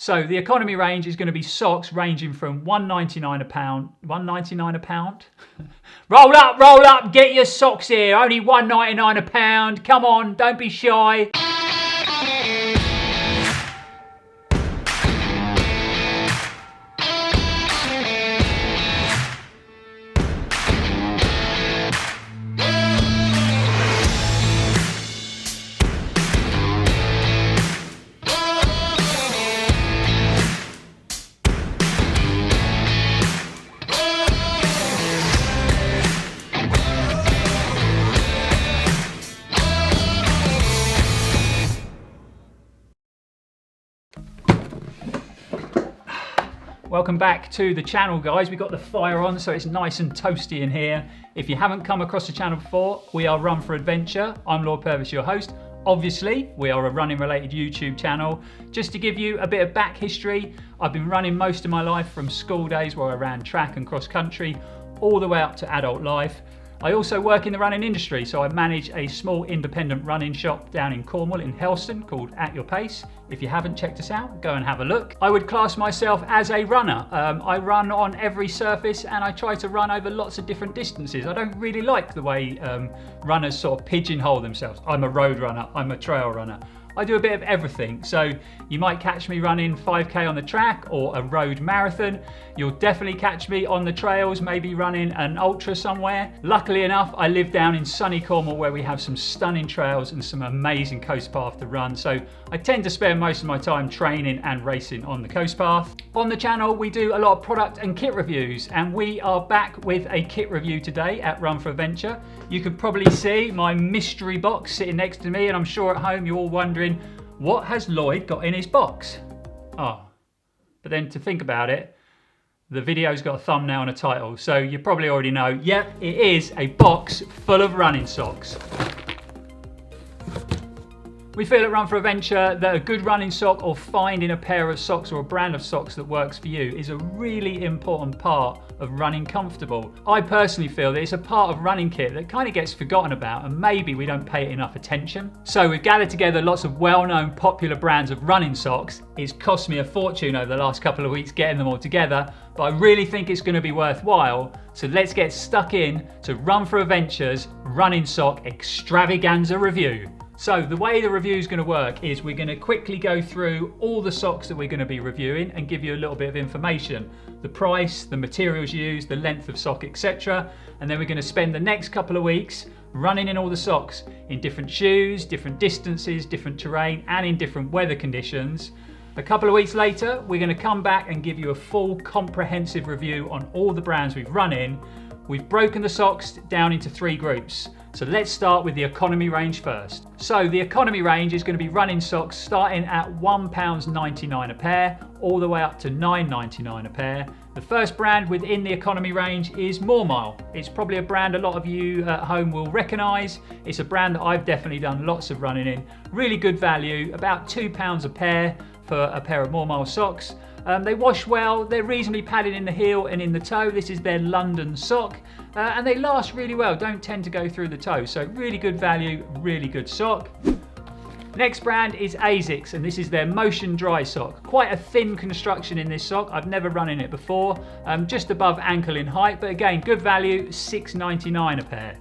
So the economy range is going to be socks ranging from £1.99 a pound. £1.99 a pound? Roll up, get your socks here. Only £1.99 a pound. Come on, don't be shy. Welcome back to the channel, guys. We've got the fire on, so it's nice and toasty in here. If you haven't come across the channel before, we are Run4Adventure. I'm Lord Purvis, your host. Obviously, we are a running related YouTube channel. Just to give you a bit of back history, I've been running most of my life from school days where I ran track and cross country, all the way up to adult life. I also work in the running industry, so I manage a small independent running shop down in Cornwall in Helston called At Your Pace. If you haven't checked us out, go and have a look. I would class myself as a runner. I run on every surface and I try to run over lots of different distances. I don't really like the way runners sort of pigeonhole themselves. I'm a road runner, I'm a trail runner. I do a bit of everything, so you might catch me running 5k on the track or a road marathon. You'll definitely catch me on the trails, maybe running an ultra somewhere. Luckily enough, I live down in sunny Cornwall where we have some stunning trails and some amazing coast path to run, so I tend to spend most of my time training and racing on the coast path. On the channel, we do a lot of product and kit reviews, and we are back with a kit review today at Run4Adventure. You could probably see my mystery box sitting next to me, and I'm sure at home you're all wondering, what has Lloyd got in his box? Oh, but then to think about it, the video's got a thumbnail and a title, so you probably already know, yep, it is a box full of running socks. We feel at Run4Adventure that a good running sock or finding a pair of socks or a brand of socks that works for you is a really important part of running comfortable. I personally feel that it's a part of running kit that kind of gets forgotten about and maybe we don't pay it enough attention. So we've gathered together lots of well-known popular brands of running socks. It's cost me a fortune over the last couple of weeks getting them all together, but I really think it's going to be worthwhile. So let's get stuck in to Run4Adventure's running sock extravaganza review. So the way the review is going to work is we're going to quickly go through all the socks that we're going to be reviewing and give you a little bit of information. The price, the materials used, the length of sock, etc. And then we're going to spend the next couple of weeks running in all the socks in different shoes, different distances, different terrain, and in different weather conditions. A couple of weeks later, we're going to come back and give you a full comprehensive review on all the brands we've run in. We've broken the socks down into 3 groups. So let's start with the economy range first. So the economy range is going to be running socks starting at £1.99 a pair, all the way up to £9.99 a pair. The first brand within the economy range is Mile. It's probably a brand a lot of you at home will recognise. It's a brand that I've definitely done lots of running in. Really good value, about £2 a pair for a pair of Mile socks. They wash well, they're reasonably padded in the heel and in the toe. This is their London sock. And they last really well, don't tend to go through the toe. So really good value, really good sock. Next brand is ASICS, and this is their Motion Dry sock. Quite a thin construction in this sock. I've never run in it before. Just above ankle in height, but again, good value, £6.99 a pair.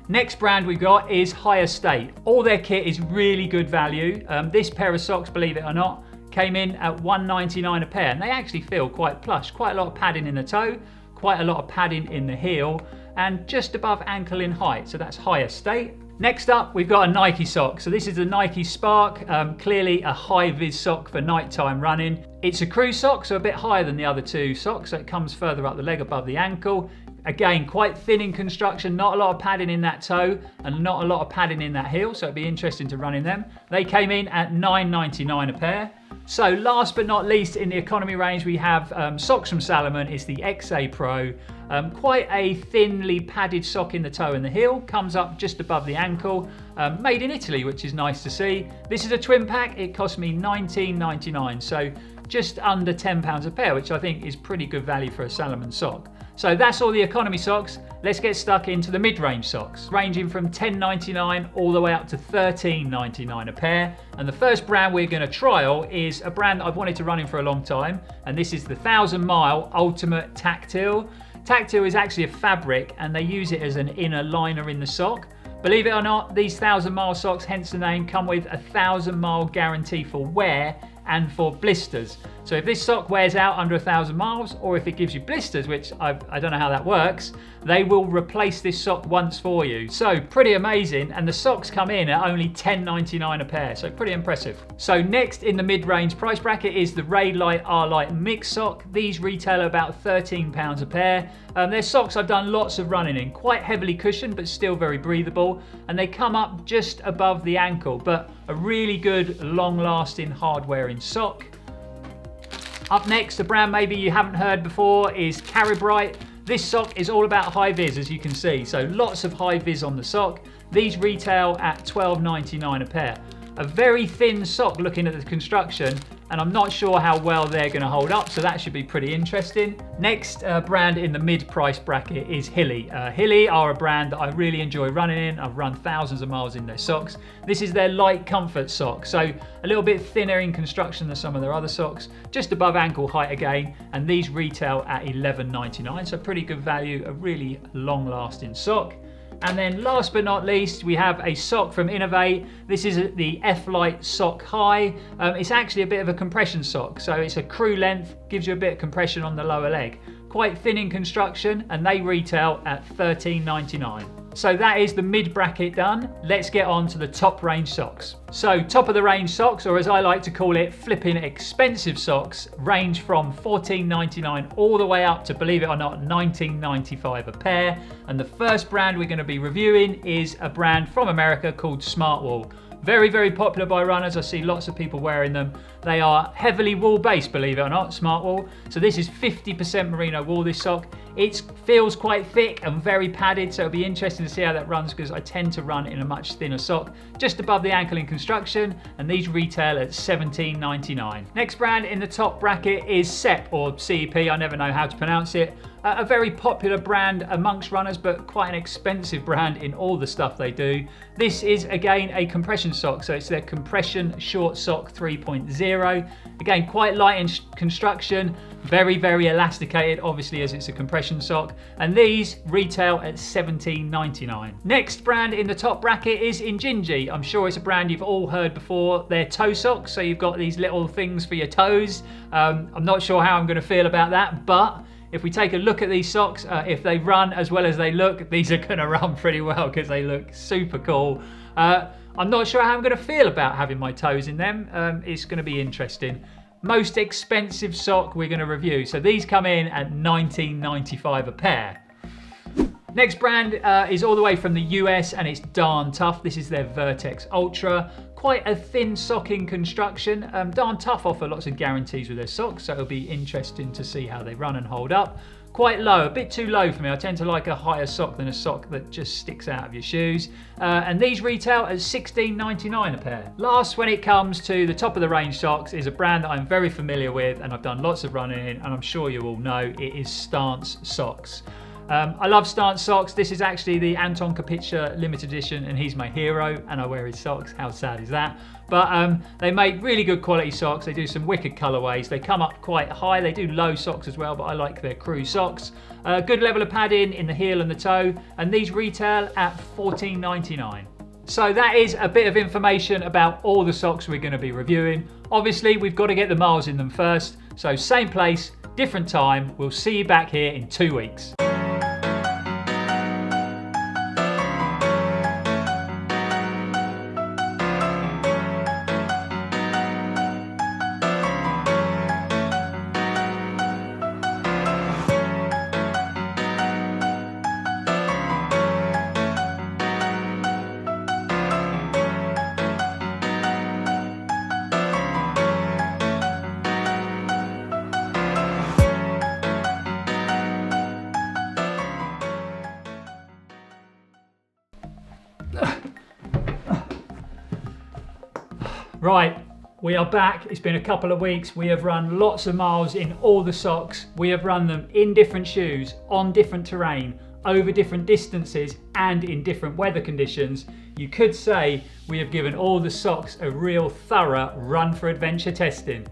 Next brand we've got is Higher State. All their kit is really good value. This pair of socks, believe it or not, came in at £1.99 a pair, and they actually feel quite plush. Quite a lot of padding in the toe, quite a lot of padding in the heel, and just above ankle in height, so that's Higher State. Next up, we've got a Nike sock. So this is the Nike Spark, clearly a high-vis sock for nighttime running. It's a crew sock, so a bit higher than the other 2 socks, so it comes further up the leg above the ankle. Again, quite thin in construction, not a lot of padding in that toe and not a lot of padding in that heel, so it'd be interesting to run in them. They came in at £9.99 a pair. So last but not least, in the economy range, we have socks from Salomon. It's the XA Pro. Quite a thinly padded sock in the toe and the heel, comes up just above the ankle. Made in Italy, which is nice to see. This is a twin pack. It cost me £19.99, so just under £10 a pair, which I think is pretty good value for a Salomon sock. So that's all the economy socks. Let's get stuck into the mid-range socks, ranging from $10.99 all the way up to $13.99 a pair. And the first brand we're going to trial is a brand that I've wanted to run in for a long time, and this is the 1,000 Mile Ultimate Tactile. Tactile is actually a fabric, and they use it as an inner liner in the sock. Believe it or not, these 1,000 Mile socks, hence the name, come with a 1,000 mile guarantee for wear and for blisters. So if this sock wears out under 1,000 miles, or if it gives you blisters, which I don't know how that works, they will replace this sock once for you. So pretty amazing, and the socks come in at only $10.99 a pair, so pretty impressive. So next in the mid-range price bracket is the Raidlight R-Light Mix Sock. These retail at about £13 a pair. They're socks I've done lots of running in, quite heavily cushioned but still very breathable, and they come up just above the ankle, but a really good long-lasting hard-wearing sock. Up next, a brand maybe you haven't heard before is Caribrite. This sock is all about high vis, as you can see, so lots of high vis on the sock. These retail at $12.99 a pair. A very thin sock looking at the construction, and I'm not sure how well they're going to hold up, so that should be pretty interesting. Next brand in the mid-price bracket is Hilly. Hilly are a brand that I really enjoy running in. I've run thousands of miles in their socks. This is their light comfort sock, so a little bit thinner in construction than some of their other socks, just above ankle height again, and these retail at $11.99, so pretty good value, a really long-lasting sock. And then last but not least, we have a sock from Innovate. This is the F-Light Sock High. It's actually a bit of a compression sock, so it's a crew length, gives you a bit of compression on the lower leg. Quite thin in construction, and they retail at $13.99. So that is the mid bracket done. Let's get on to the top range socks. So top of the range socks, or as I like to call it, flipping expensive socks, range from $14.99 all the way up to, believe it or not, $19.95 a pair. And the first brand we're going to be reviewing is a brand from America called Smartwool. Very, very popular by runners. I see lots of people wearing them. They are heavily wool based, believe it or not, Smartwool. So this is 50% merino wool, this sock. It feels quite thick and very padded, so it'll be interesting to see how that runs, because I tend to run in a much thinner sock, just above the ankle in construction, and these retail at $17.99. Next brand in the top bracket is CEP, or CEP, I never know how to pronounce it. A very popular brand amongst runners, but quite an expensive brand in all the stuff they do. This is again a compression sock, so it's their compression short sock 3.0. Again, quite light in construction, very, very elasticated, obviously, as it's a compression sock, and these retail at $17.99. Next brand in the top bracket is Injinji. I'm sure it's a brand you've all heard before. They're toe socks, so you've got these little things for your toes. I'm not sure how I'm going to feel about that, but if we take a look at these socks, if they run as well as they look, these are going to run pretty well because they look super cool. I'm not sure how I'm going to feel about having my toes in them. It's going to be interesting. Most expensive sock we're going to review. So these come in at $19.95 a pair. Next brand is all the way from the US, and it's darn tough. This is their Vertex Ultra. Quite a thin sock in construction. Darn Tough offer lots of guarantees with their socks, so it'll be interesting to see how they run and hold up. Quite low, a bit too low for me. I tend to like a higher sock than a sock that just sticks out of your shoes. And these retail at $16.99 a pair. Last, when it comes to the top of the range socks, is a brand that I'm very familiar with and I've done lots of running in, and I'm sure you all know. It is Stance Socks. I love Stance socks. This is actually the Anton Kapitsa limited edition, and he's my hero, and I wear his socks. How sad is that? But they make really good quality socks. They do some wicked colorways. They come up quite high. They do low socks as well, but I like their crew socks. Good level of padding in the heel and the toe, and these retail at $14.99. So that is a bit of information about all the socks we're going to be reviewing. Obviously, we've got to get the miles in them first. So same place, different time. We'll see you back here in 2 weeks. Right, We are back. It's been a couple of weeks. We have run lots of miles in all the socks. We have run them in different shoes, on different terrain, over different distances, and in different weather conditions. You could say we have given all the socks a real thorough run for adventure testing.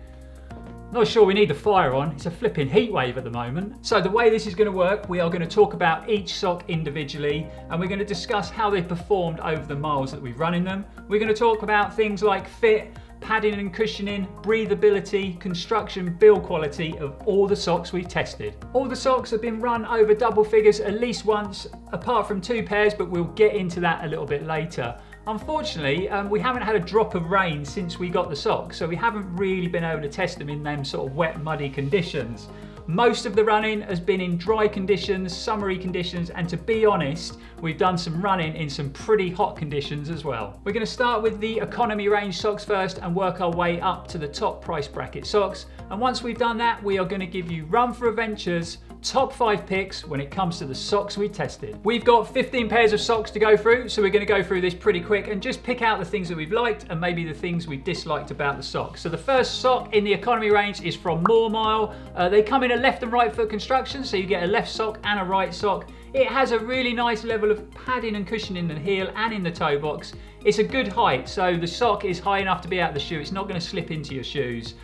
Not sure we need the fire on, it's a flipping heat wave at the moment. So the way this is going to work, we are going to talk about each sock individually, and we're going to discuss how they've performed over the miles that we've run in them. We're going to talk about things like fit, padding and cushioning, breathability, construction, build quality of all the socks we've tested. All the socks have been run over double figures at least once, apart from 2 pairs, but we'll get into that a little bit later. Unfortunately, we haven't had a drop of rain since we got the socks, so we haven't really been able to test them in them sort of wet, muddy conditions. Most of the running has been in dry conditions, summery conditions, and to be honest, we've done some running in some pretty hot conditions as well. We're going to start with the economy range socks first and work our way up to the top price bracket socks. And once we've done that, we are going to give you Run4Adventure's top 5 picks when it comes to the socks we tested. We've got 15 pairs of socks to go through, so we're going to go through this pretty quick and just pick out the things that we've liked and maybe the things we've disliked about the socks. So the first sock in the economy range is from Mile. They come in a left and right foot construction, so you get a left sock and a right sock. It has a really nice level of padding and cushioning in the heel and in the toe box. It's a good height, so the sock is high enough to be out of the shoe. It's not going to slip into your shoes.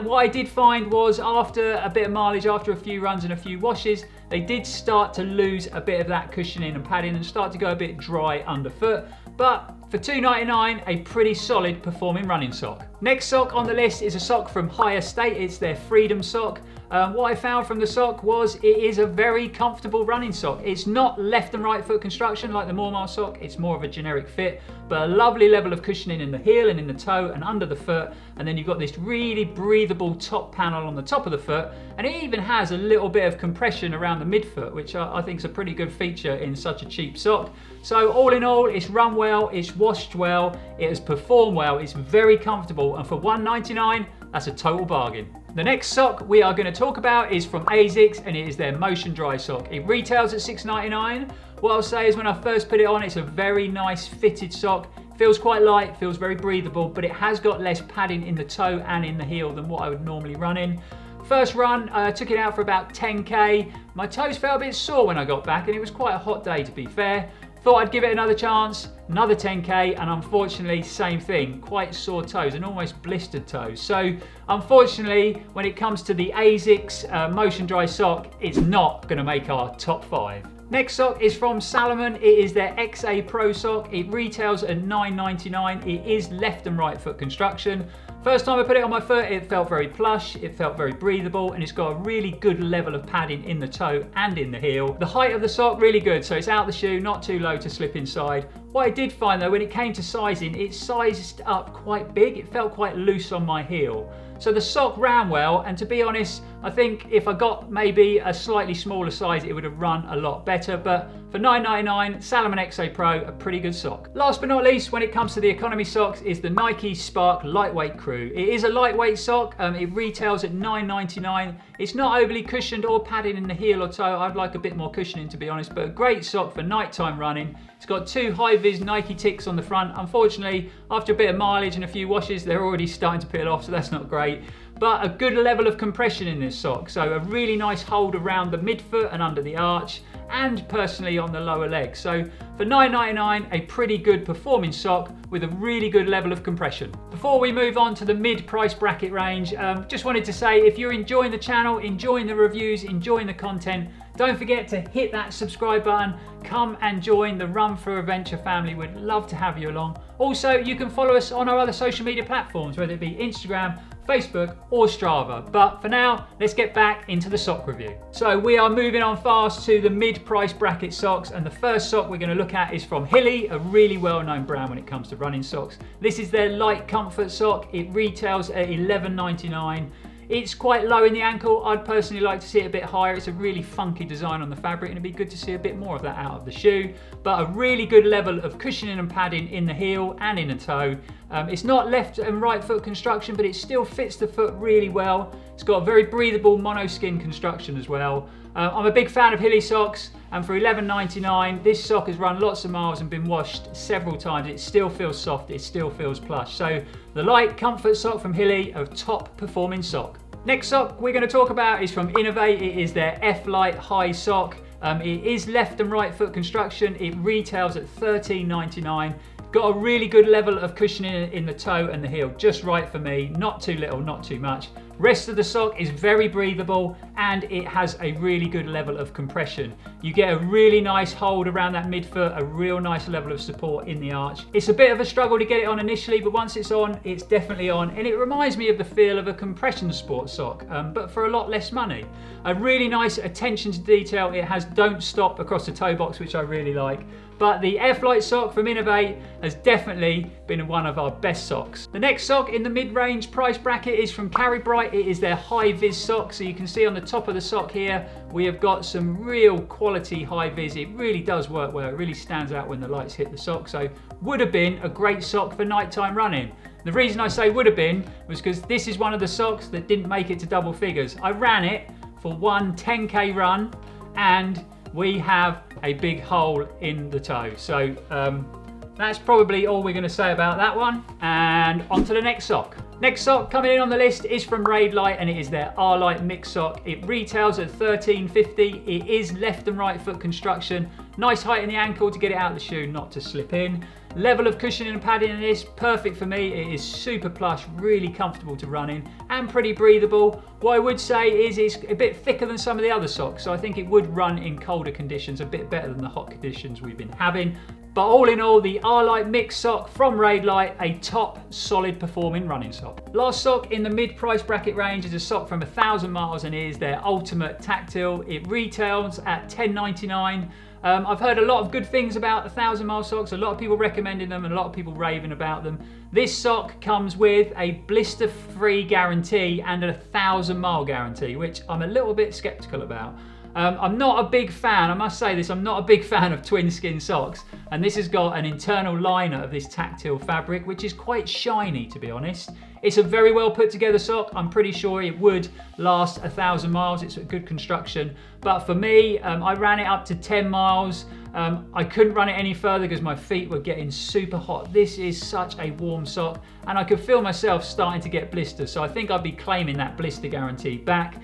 What I did find was after a bit of mileage, after a few runs and a few washes, they did start to lose a bit of that cushioning and padding and start to go a bit dry underfoot. But for $2.99, a pretty solid performing running sock. Next sock on the list is a sock from High Estate. It's their Freedom sock. What I found from the sock was it is a very comfortable running sock. It's not left and right foot construction like the Mile sock. It's more of a generic fit, but a lovely level of cushioning in the heel and in the toe and under the foot. And then you've got this really breathable top panel on the top of the foot. And it even has a little bit of compression around the midfoot, which I think is a pretty good feature in such a cheap sock. So all in all, it's run well, it's washed well, it has performed well, it's very comfortable, and for $1.99, that's a total bargain. The next sock we are going to talk about is from ASICS, and it is their Motion Dry sock. It retails at $6.99. What I'll say is when I first put it on, it's a very nice fitted sock. Feels quite light, feels very breathable, but it has got less padding in the toe and in the heel than what I would normally run in. First run, I took it out for about 10k. My toes felt a bit sore when I got back, and it was quite a hot day to be fair. Thought I'd give it another chance, another 10k, and unfortunately, same thing, quite sore toes and almost blistered toes. So unfortunately, when it comes to the ASICS Motion Dry sock, it's not going to make our top 5. Next sock is from Salomon. It is their XA Pro sock. It retails at $9.99. It is left and right foot construction. First time I put it on my foot, it felt very plush, it felt very breathable, and it's got a really good level of padding in the toe and in the heel. The height of the sock, really good, so it's out the shoe, not too low to slip inside. What I did find though, when it came to sizing, it sized up quite big. It felt quite loose on my heel. So the sock ran well, and to be honest, I think if I got maybe a slightly smaller size, it would have run a lot better. But for $9.99, Salomon XA Pro, a pretty good sock. Last but not least, when it comes to the economy socks, is the Nike Spark Lightweight Crew. It is a lightweight sock. It retails at $9.99. It's not overly cushioned or padded in the heel or toe. I'd like a bit more cushioning, to be honest, but a great sock for nighttime running. It's got 2 high-vis Nike ticks on the front. Unfortunately, after a bit of mileage and a few washes, they're already starting to peel off, so that's not great. But a good level of compression in this sock, so a really nice hold around the midfoot and under the arch, and personally on the lower leg. So for $9.99, a pretty good performing sock with a really good level of compression. Before we move on to the mid-price bracket range, just wanted to say, if you're enjoying the channel, enjoying the reviews, enjoying the content, don't forget to hit that subscribe button. Come and join the Run4Adventure family. We'd love to have you along. Also, you can follow us on our other social media platforms, whether it be Instagram, Facebook or Strava. But for now, let's get back into the sock review. So we are moving on fast to the mid-price bracket socks, and the first sock we're going to look at is from Hilly, a really well-known brand when it comes to running socks. This is their Light Comfort sock. It retails at $11.99. It's quite low in the ankle. I'd personally like to see it a bit higher. It's a really funky design on the fabric, and it'd be good to see a bit more of that out of the shoe. But a really good level of cushioning and padding in the heel and in the toe. It's not left and right foot construction, but it still fits the foot really well. It's got a very breathable monoskin construction as well. I'm a big fan of Hilly socks, and for $11.99, this sock has run lots of miles and been washed several times. It still feels soft, it still feels plush. So the light comfort sock from Hilly, a top performing sock. Next sock we're going to talk about is from Innovate. It is their F-Light High sock. It is left and right foot construction. It retails at $13.99. Got a really good level of cushioning in the toe and the heel, just right for me. Not too little, not too much. Rest of the sock is very breathable and it has a really good level of compression. You get a really nice hold around that midfoot, a real nice level of support in the arch. It's a bit of a struggle to get it on initially, but once it's on, it's definitely on. And it reminds me of the feel of a compression sports sock, but for a lot less money. A really nice attention to detail. It has don't stop across the toe box, which I really like. But the F-Light sock from Innovate has definitely been one of our best socks. The next sock in the mid-range price bracket is from Carry Bright. It is their high vis sock. So you can see on the top of the sock here, we have got some real quality high vis. It really does work well. It really stands out when the lights hit the sock. So would have been a great sock for nighttime running. The reason I say would have been was because this is one of the socks that didn't make it to double figures. I ran it for one 10K run and we have a big hole in the toe. So that's probably all we're going to say about that one. And on to the next sock. Next sock coming in on the list is from Raidlight, and it is their R-Light Mix sock. It retails at $13.50. It is left and right foot construction. Nice height in the ankle to get it out of the shoe, not to slip in. Level of cushioning and padding in this, perfect for me. It is super plush, really comfortable to run in, and pretty breathable. What I would say is it's a bit thicker than some of the other socks, so I think it would run in colder conditions, a bit better than the hot conditions we've been having. But all in all, the R-Light Mix sock from Raidlight, a top solid performing running sock. Last sock in the mid-price bracket range is a sock from 1,000 Miles, and it is their Ultimate Tactile. It retails at $10.99. I've heard a lot of good things about 1,000 Mile socks, a lot of people recommending them and a lot of people raving about them. This sock comes with a blister-free guarantee and a 1,000 mile guarantee, which I'm a little bit skeptical about. I'm not a big fan, I must say this, I'm not a big fan of twin skin socks, and this has got an internal liner of this tactile fabric, which is quite shiny, to be honest. It's a very well put together sock. I'm pretty sure it would last 1,000 miles. It's a good construction. But for me, I ran it up to 10 miles. I couldn't run it any further because my feet were getting super hot. This is such a warm sock, and I could feel myself starting to get blisters. So I think I'd be claiming that blister guarantee back.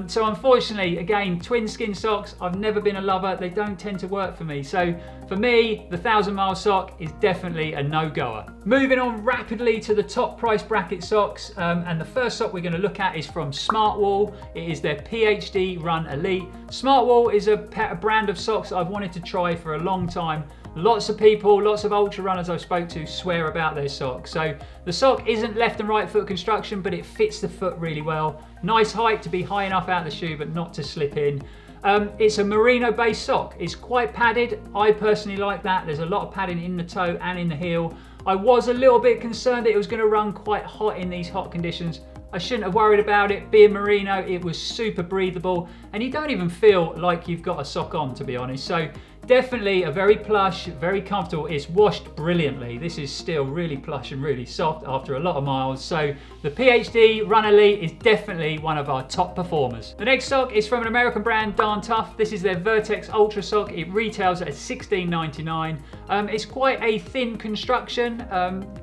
So unfortunately, again, twin skin socks, I've never been a lover. They don't tend to work for me. So for me, the 1,000 Mile sock is definitely a no-goer. Moving on rapidly to the top price bracket socks. And the first sock we're going to look at is from Smartwool. It is their PhD Run Elite. Smartwool is a brand of socks I've wanted to try for a long time. Lots of people, lots of ultra runners I've spoke to swear about their socks. So the sock isn't left and right foot construction, but it fits the foot really well. Nice height to be high enough out of the shoe, but not to slip in. It's a merino based sock. It's quite padded. I personally like that. There's a lot of padding in the toe and in the heel. I was a little bit concerned that it was going to run quite hot in these hot conditions. I shouldn't have worried about it. Being merino, it was super breathable, and you don't even feel like you've got a sock on, to be honest. So definitely a very plush, very comfortable. It's washed brilliantly. This is still really plush and really soft after a lot of miles. So the PhD Run Elite is definitely one of our top performers. The next sock is from an American brand, Darn Tough. This is their Vertex Ultra sock. It retails at $16.99. It's quite a thin construction,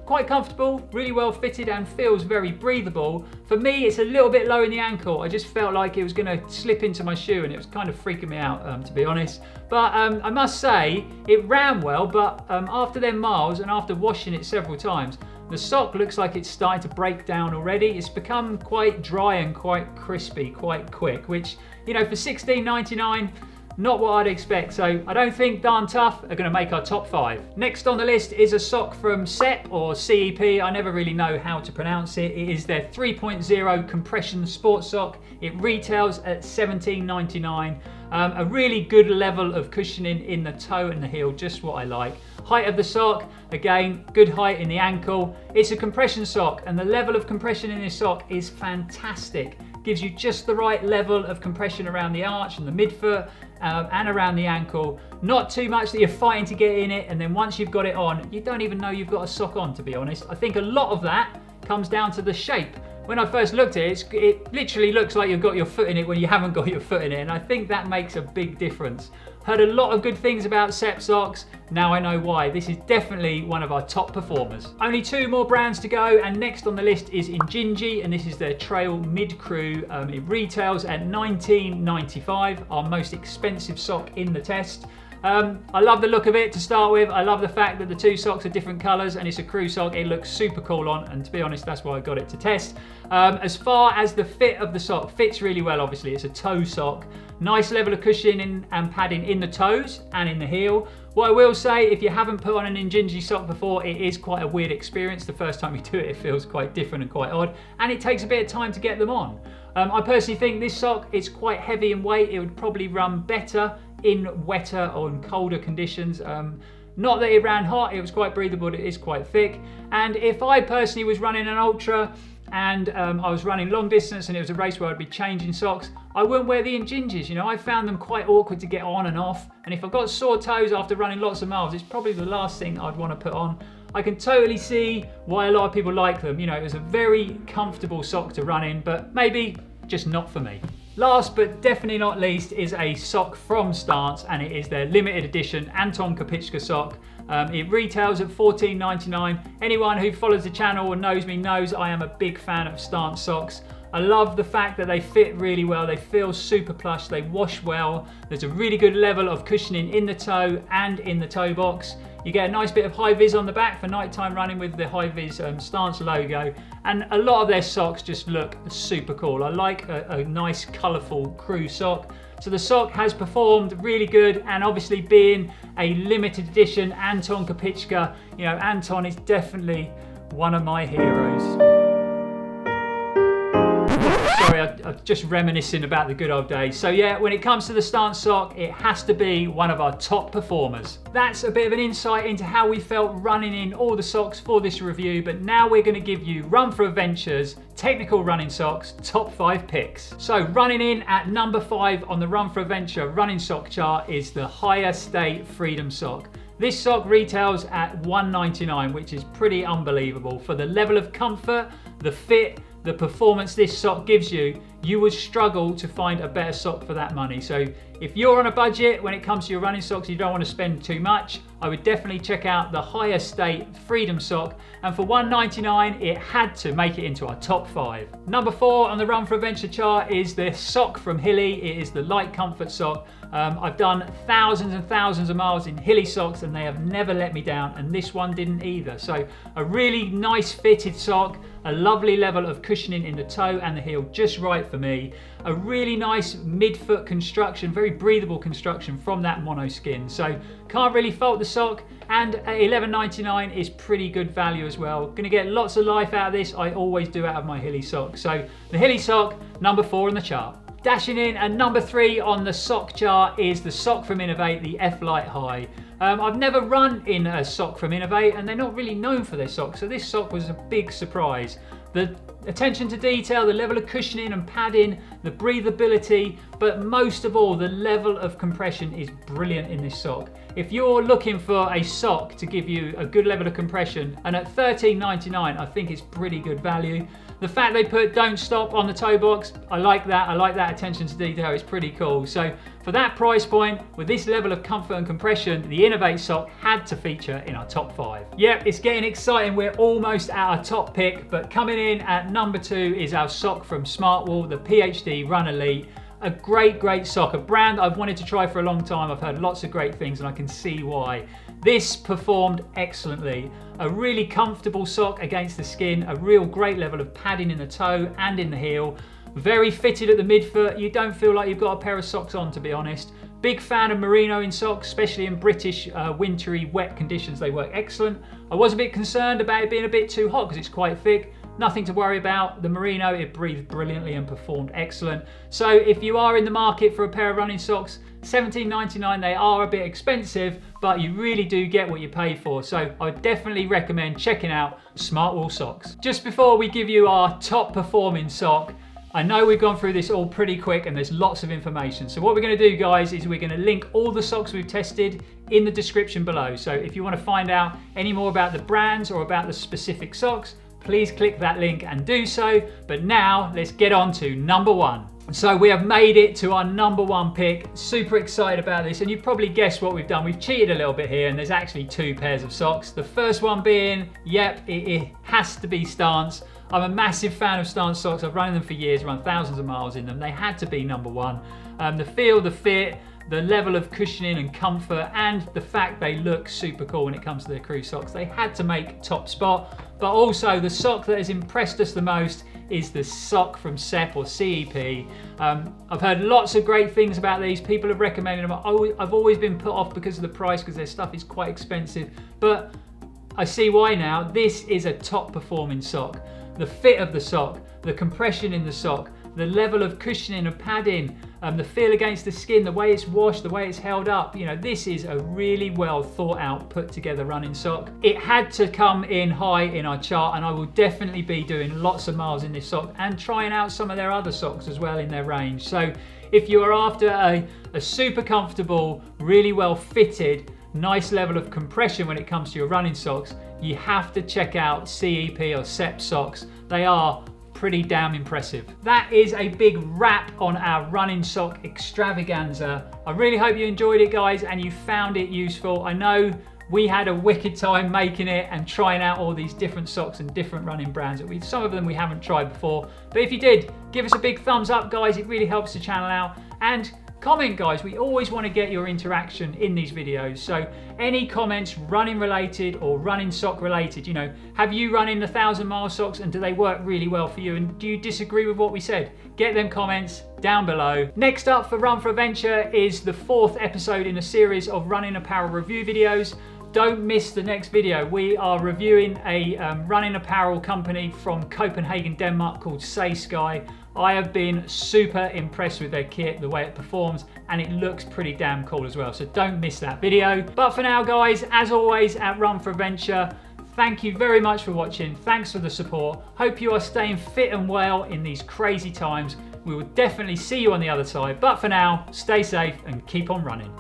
quite comfortable, really well fitted, and feels very breathable. For me, it's a little bit low in the ankle. I just felt like it was going to slip into my shoe, and it was kind of freaking me out, to be honest. But I must say, it ran well, but after them miles and after washing it several times, the sock looks like it's starting to break down already. It's become quite dry and quite crispy, quite quick, which, you know, for $16.99, not what I'd expect. So I don't think Darn Tough are going to make our top 5. Next on the list is a sock from CEP or CEP. I never really know how to pronounce it. It is their 3.0 compression sports sock. It retails at $17.99. A really good level of cushioning in the toe and the heel, just what I like. Height of the sock, again, good height in the ankle. It's a compression sock, and the level of compression in this sock is fantastic. gives you just the right level of compression around the arch and the midfoot and around the ankle. Not too much that you're fighting to get in it, and then once you've got it on, you don't even know you've got a sock on, to be honest. I think a lot of that comes down to the shape. When I first looked at it, it literally looks like you've got your foot in it when you haven't got your foot in it, and I think that makes a big difference. Heard a lot of good things about Sepp socks. Now I know why. This is definitely one of our top performers. Only 2 more brands to go, and next on the list is Injinji, and this is their Trail Mid-Crew. It retails at $19.95, our most expensive sock in the test. I love the look of it to start with. I love the fact that the 2 socks are different colours and it's a crew sock. It looks super cool on, and to be honest, that's why I got it to test. As far as the fit of the sock, fits really well, obviously. It's a toe sock. Nice level of cushioning and padding in the toes and in the heel. What I will say, if you haven't put on an Injinji sock before, it is quite a weird experience. The first time you do it, it feels quite different and quite odd, and it takes a bit of time to get them on. I personally think this sock is quite heavy in weight. It would probably run better in wetter or in colder conditions. Not that it ran hot, it was quite breathable, it is quite thick. And if I personally was running an ultra and I was running long distance and it was a race where I'd be changing socks, I wouldn't wear the Injinjis. You know, I found them quite awkward to get on and off. And if I've got sore toes after running lots of miles, it's probably the last thing I'd want to put on. I can totally see why a lot of people like them. You know, it was a very comfortable sock to run in, but maybe just not for me. Last but definitely not least is a sock from Stance, and it is their limited edition Anton Kopicka sock. It retails at $14.99. Anyone who follows the channel or knows me knows I am a big fan of Stance socks. I love the fact that they fit really well, they feel super plush, they wash well, there's a really good level of cushioning in the toe and in the toe box. You get a nice bit of high vis on the back for nighttime running with the high vis Stance logo, and a lot of their socks just look super cool. I like a nice colourful crew sock. So the sock has performed really good, and obviously being a limited edition Anton Kopicka, you know, Anton is definitely one of my heroes. Sorry, I'm just reminiscing about the good old days. So yeah, when it comes to the Stance sock, it has to be one of our top performers. That's a bit of an insight into how we felt running in all the socks for this review, but now we're going to give you Run4Adventure's technical running socks top 5 picks. So running in at number 5 on the Run4Adventure running sock chart is the Higher State Freedom sock. This sock retails at $1.99, which is pretty unbelievable. For the level of comfort, the fit, the performance this sock gives you, you would struggle to find a better sock for that money. So if you're on a budget when it comes to your running socks, you don't want to spend too much, I would definitely check out the Higher State Freedom sock. And for $1.99, it had to make it into our top 5. Number 4 on the Run4Adventure chart is the sock from Hilly. It is the Light Comfort sock. I've done thousands and thousands of miles in Hilly socks and they have never let me down, and this one didn't either. So a really nice fitted sock, a lovely level of cushioning in the toe and the heel, just right for me. A really nice midfoot construction, very breathable construction from that mono skin. So can't really fault the sock, and at $11.99 is pretty good value as well. Gonna get lots of life out of this. I always do out of my Hilly sock. So the Hilly sock, number 4 on the chart. Dashing in at number 3 on the sock chart is the sock from Innovate, the F-Light High. I've never run in a sock from Innovate, and they're not really known for their socks, so this sock was a big surprise. The attention to detail, the level of cushioning and padding, the breathability, but most of all, the level of compression is brilliant in this sock. If you're looking for a sock to give you a good level of compression, and at $13.99, I think it's pretty good value. The fact they put "Don't Stop" on the toe box, I like that. I like that attention to detail, it's pretty cool. So for that price point, with this level of comfort and compression, the Innovate sock had to feature in our top 5. Yep, it's getting exciting. We're almost at our top pick, but coming in at number 2 is our sock from Smartwool, the PhD Run Elite. A great sock, a brand I've wanted to try for a long time. I've heard lots of great things and I can see why. This performed excellently. A really comfortable sock against the skin, a real great level of padding in the toe and in the heel. Very fitted at the midfoot. You don't feel like you've got a pair of socks on, to be honest. Big fan of merino in socks, especially in British wintry, wet conditions. They work excellent. I was a bit concerned about it being a bit too hot because it's quite thick. Nothing to worry about. The merino, it breathed brilliantly and performed excellent. So if you are in the market for a pair of running socks, $17.99, they are a bit expensive, but you really do get what you pay for. So I would definitely recommend checking out Smartwool socks. Just before we give you our top performing sock, I know we've gone through this all pretty quick and there's lots of information. So what we're going to do, guys, is we're going to link all the socks we've tested in the description below. So if you want to find out any more about the brands or about the specific socks, please click that link and do so. But now let's get on to number one. So we have made it to our number one pick. Super excited about this, and you've probably guessed what we've done. We've cheated a little bit here, and there's actually two pairs of socks. The first one being, yep, it has to be Stance. I'm a massive fan of Stance socks. I've run in them for years, run thousands of miles in them. They had to be number one. The feel, the fit, the level of cushioning and comfort, and the fact they look super cool when it comes to their crew socks. They had to make top spot. But also the sock that has impressed us the most is the sock from CEP or CEP. I've heard lots of great things about these. People have recommended them. I've always been put off because of the price, because their stuff is quite expensive. But I see why now. This is a top performing sock. The fit of the sock, the compression in the sock, the level of cushioning and padding, the feel against the skin, the way it's washed, the way it's held up. You know, this is a really well thought out, put together running sock. It had to come in high in our chart, and I will definitely be doing lots of miles in this sock and trying out some of their other socks as well in their range. So if you are after a super comfortable, really well fitted, nice level of compression when it comes to your running socks, you have to check out CEP or CEP socks. They are pretty damn impressive. That is a big wrap on our running sock extravaganza. I really hope you enjoyed it, guys, and you found it useful. I know we had a wicked time making it and trying out all these different socks and different running brands. Some of them we haven't tried before, but if you did, give us a big thumbs up, guys. It really helps the channel out. And comment, guys. We always want to get your interaction in these videos. So any comments running related or running sock related, you know, have you run in the 1,000-mile socks and do they work really well for you? And do you disagree with what we said? Get them comments down below. Next up for Run4Adventure is the 4th episode in a series of running apparel review videos. Don't miss the next video. We are reviewing a running apparel company from Copenhagen, Denmark called Say Sky. I have been super impressed with their kit, the way it performs, and it looks pretty damn cool as well. So don't miss that video. But for now, guys, as always at Run4Adventure, thank you very much for watching. Thanks for the support. Hope you are staying fit and well in these crazy times. We will definitely see you on the other side. But for now, stay safe and keep on running.